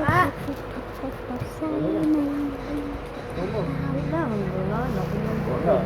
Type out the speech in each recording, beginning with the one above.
Ah! Wala, wala na. Wala.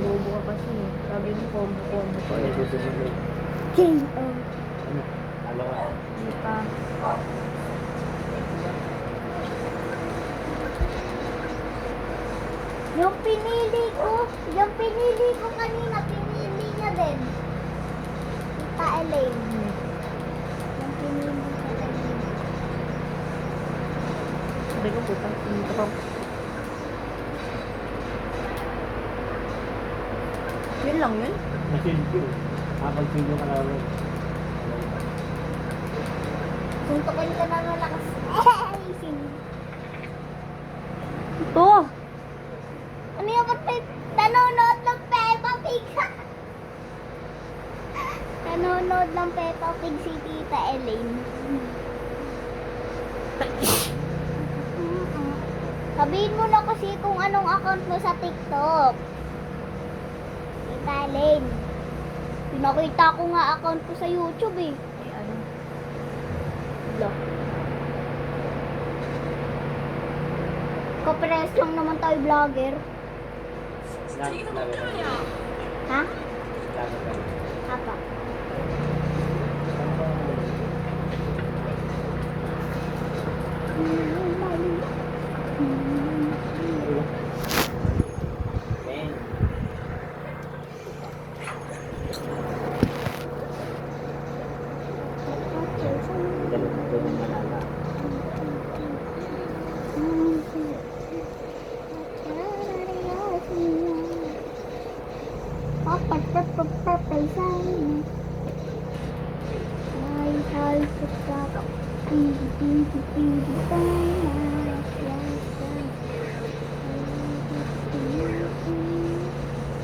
Bobo ka kasi. Sabi mo, combo ko. Ano yung susunod yun? King of Ano? Alam ka. Hindi pa. yung pinili ko kanina, pinili niya din. Tita Elaine. Yung pinili ko kanina. Sabi ko, putang dito ko. Yun lang yun? Nasilip yun. Pag-silip ka na rin. Suntukin ka na malakas. Ito! Ano yung ba't may nanonood ng Peppa Pig? Nanonood ng Peppa Pig si Tita Elaine. Sabihin mo na kasi kung anong account mo sa TikTok. Tita Elaine. Pinakita ko nga account ko sa YouTube eh. Ay, ano? Wala. Kapares lang naman tayo vlogger. Ha? Apa?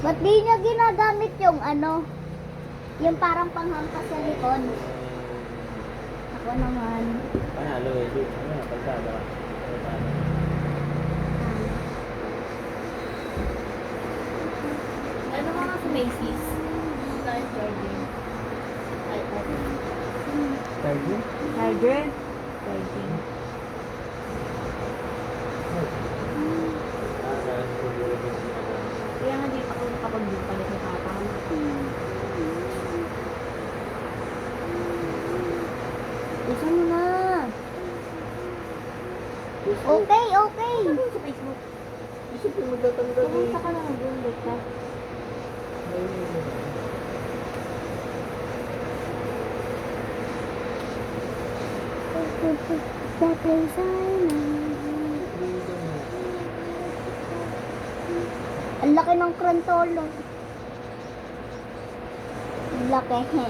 Ba't di niya ginagamit yung ano? Yung parang panghampas sa likod. Ako naman. Panalo eh. Ano? Pagkada. Ano mga sa Macy's? Life charging. Charging? Charger? Charging. Kaya nga di ako nakapag-palit ng papa. Usan mo na! Okay, okay. Ano sa Facebook? Isipin mo tatanda Pumunta ka lang doon, Beka. Ang laki ng krantolo. Ang laki, he.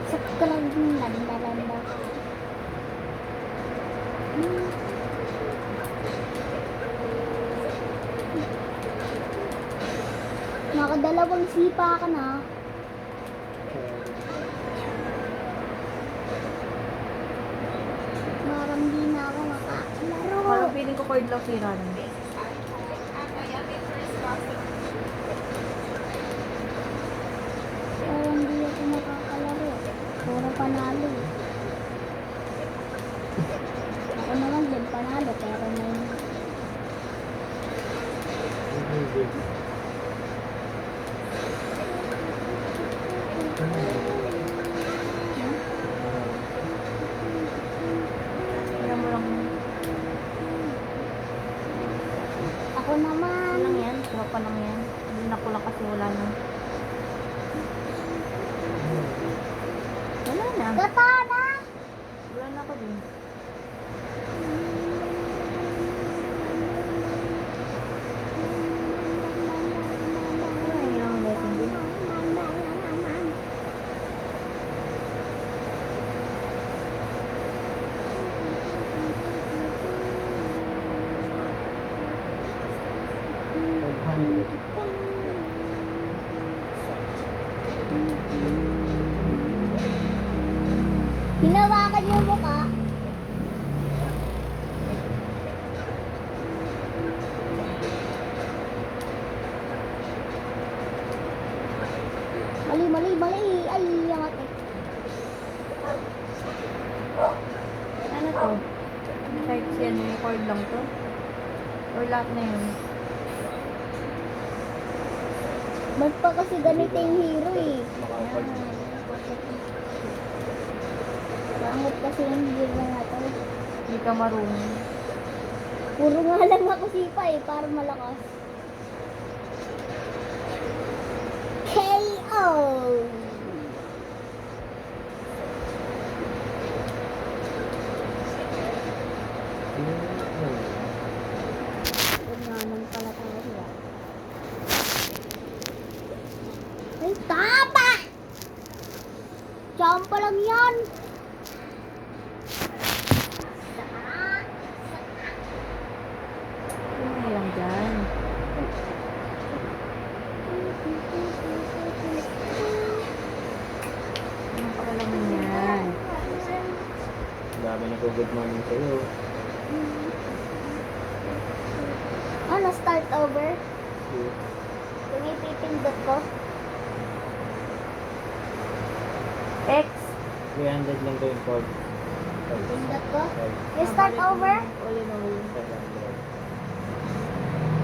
Sakto lang yung landa-landa. Nakadalawang sipa ka na. Parang di na ako makakalaro. Parang feeling ko cord lang si Ron. Parang di ako makakalaro. Puro panalo. Ako naman din panalo pero may... Kaya mo lang, Ako naman. ano lang yan? Kuha pa lang yan. Hindi na ko lang kasi wala na. Wala na. Katana! Wala na ako din. Ay, ang lesson din. Hinawakan yung mukha. Mali, mali, mali. Ay, angat eh. Ano to? Type C, ano yung chord lang to? Or lahat na yun? Ba't pa kasi ganito yung hero eh? Makakapag. Bangot kasi yung hero nga to. Hindi ka marunong. Puro nga lang ako sipa eh, para malakas. KO! Ganyan pala tayo siya. Ay, tama! Diyan pa lang yan! Ano lang dyan? Ano pakalaman yan? Dami na po good morning sa'yo. Ano, start over? Yeah. Kung ipipindot ko. X! 300 lang gawin code. Pindot ko. You start over? All in all. 500.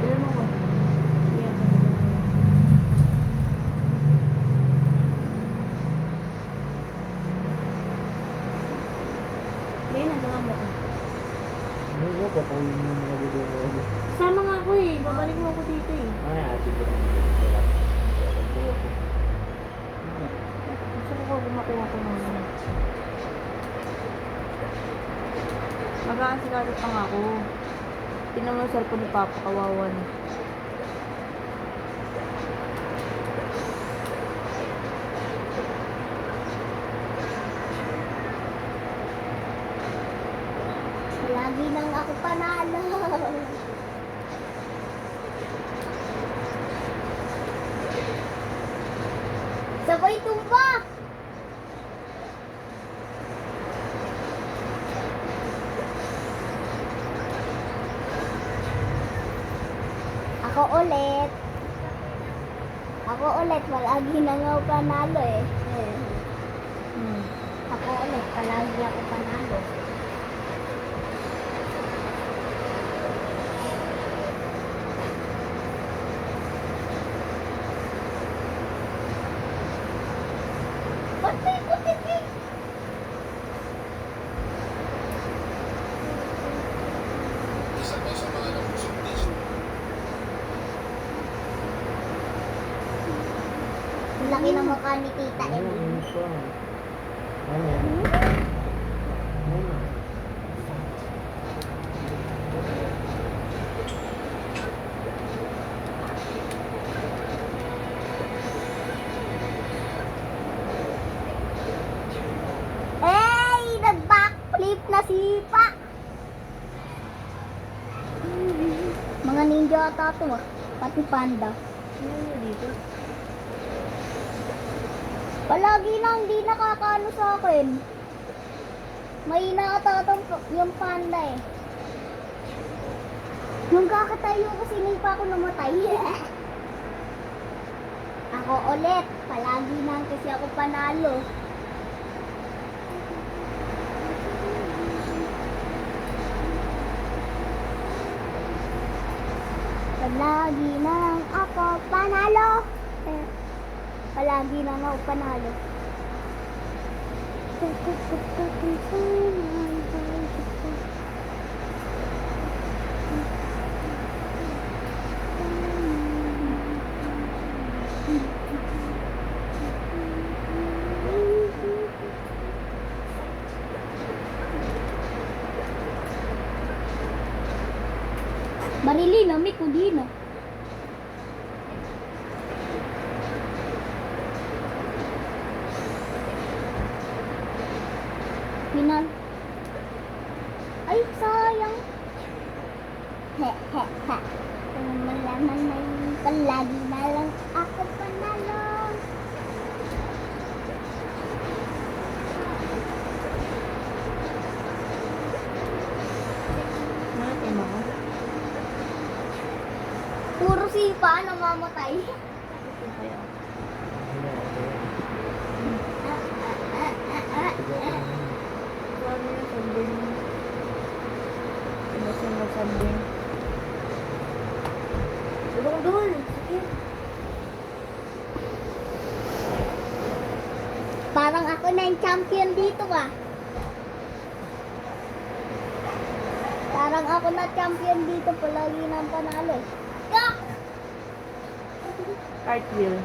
Ilan mo ko? Yan. Yan, nagawa mo ko. Ano ba? Papawin mo mga video mo. Sama nga ako eh. Babalik mo ako dito eh. Ay, ate ko. Gusto ko gumakuha ko ng mag-aasikaso pa nga ako. Tinan mo yung cellphone ni Papa, kawawan. Lagi nang ako panalo. Sabay tumba. Ako ulit. Ako ulit. Palagi nang ako panalo eh. Ako ulit. Palagi ako panalo. Ba't may putik eh? Ang laki ng mukha ni Tita Ano? Emily. Ano pa? Ano? Ano? Hey! Nag-backflip na sipa! Mga ninja ata to ah. Pati panda. Ano yun dito? Palagi na hindi nakakaano sa akin. May nakatatong yung panda eh. Nung kakatayo kasi hindi pa ako namatay. Ako ulit. Palagi na kasi ako panalo. Palagi na ako panalo. Palagi na ako panalo. Barili na, may kudina. Final. Ay, sayang. He, he, he. Kung malaman na yun, palagi na lang ako panalo. sipa, namamatay. Ito kaya. Ano yung sunburn mo? Ano yung sunburn? Dulong dul! Sige. Parang ako na yung champion dito ah. Parang ako na champion dito, palagi nang panalo eh. Ah! Cartwheel.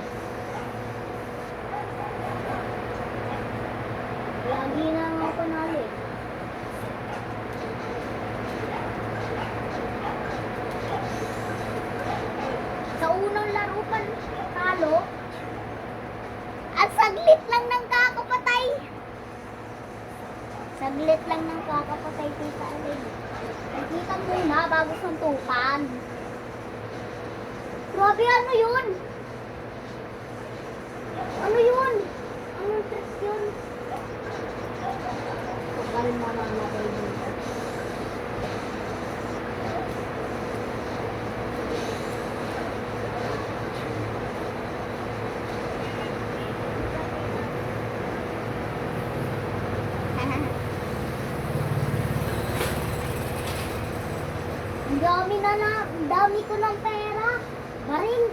Lagi nang ako panalo eh. Sa unang laro pa, talo. At saglit lang ng kakapatay. Saglit lang ng kakapatay Tita Alin. Nakita muna bago suntukan. Grabe, ano yun? Ano yun? Anong trick yun? Kapal mamamatay dito. Ang dami ko ng pera. Maring.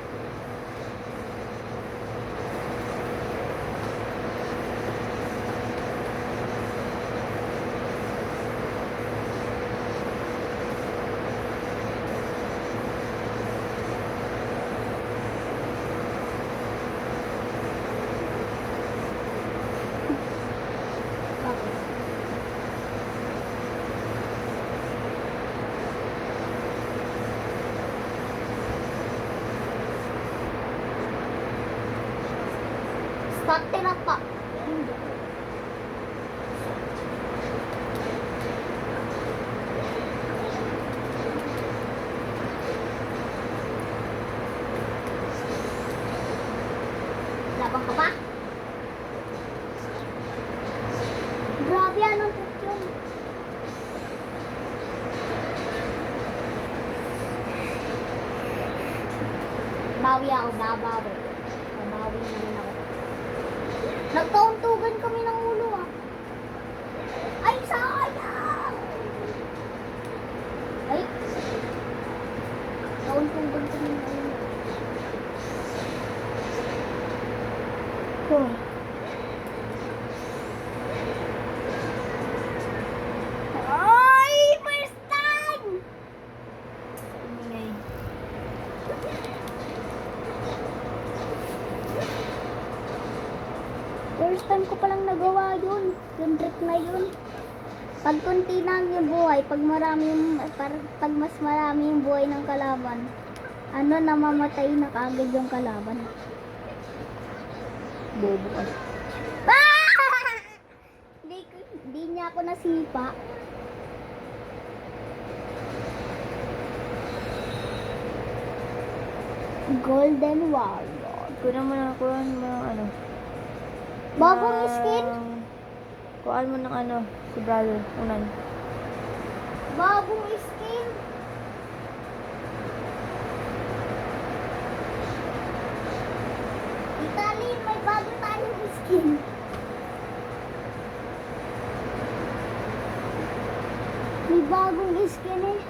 Start tinapa. Labang ka ba? Grabe, anong trick yun? Bawi ako, babawi. Babawi naman ako. Nagkauntugan kami ng ulo ah. Ay, sayang! Ay, nagkauntugan kami ng ulo. Oh. Ay, first time! Ingay. First time ko palang nagawa yun. Yung trick na yun. Pag konti lang yung buhay, pag mas marami yung buhay ng kalaban, namamatay na kaagad yung kalaban. Bobo ka. Ah! Hindi niya ako nasipa. Golden Warrior. Kunan mo ng ano. Bagong ng- skin? Kuhaan mo ng ano, si brother, unan. Bagong skin. Italin, may bago tayong skin. May bagong skin eh.